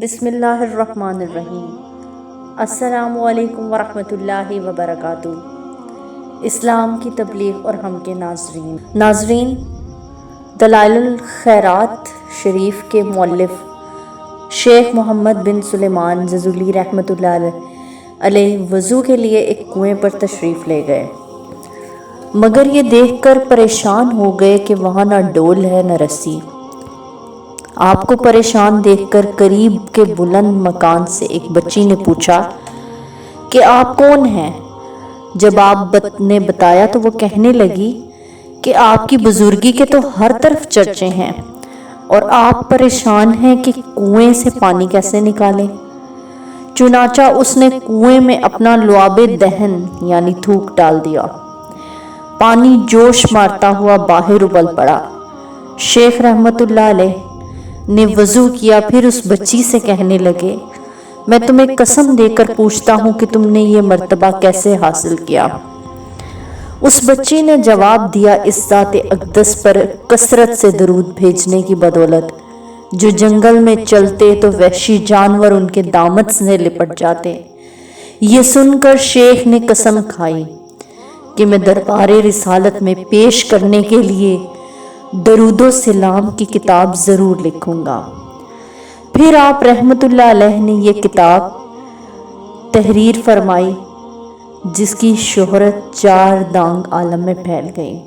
بسم اللہ الرحمن الرحیم۔ السلام علیکم ورحمۃ اللہ وبرکاتہ۔ اسلام کی تبلیغ اور ہم کے ناظرین، دلائل الخیرات شریف کے مؤلف شیخ محمد بن سلیمان جزولی رحمۃ اللہ علیہ وضو کے لیے ایک کنویں پر تشریف لے گئے، مگر یہ دیکھ کر پریشان ہو گئے کہ وہاں نہ ڈول ہے نہ رسی۔ آپ کو پریشان دیکھ کر قریب کے بلند مکان سے ایک بچی نے پوچھا کہ آپ کون ہیں؟ جب آپ نے بتایا تو وہ کہنے لگی کہ آپ کی بزرگی کے تو ہر طرف چرچے ہیں اور آپ پریشان ہیں کہ کنویں سے پانی کیسے نکالیں۔ چنانچہ اس نے کنویں میں اپنا لعاب دہن یعنی تھوک ڈال دیا۔ پانی جوش مارتا ہوا باہر ابل پڑا۔ شیخ رحمت اللہ علیہ نے وضو کیا، پھر اس بچی سے کہنے لگے، میں تمہیں قسم دے کر پوچھتا ہوں کہ تم نے یہ مرتبہ کیسے حاصل کیا؟ اس بچی نے جواب دیا، اس ذات اقدس پر کثرت سے درود بھیجنے کی بدولت، جو جنگل میں چلتے تو وحشی جانور ان کے دامت سے لپٹ جاتے۔ یہ سن کر شیخ نے قسم کھائی کہ میں دربار رسالت میں پیش کرنے کے لیے درود و سلام کی کتاب ضرور لکھوں گا۔ پھر آپ رحمت اللہ علیہ نے یہ کتاب تحریر فرمائی، جس کی شہرت چار دانگ عالم میں پھیل گئی۔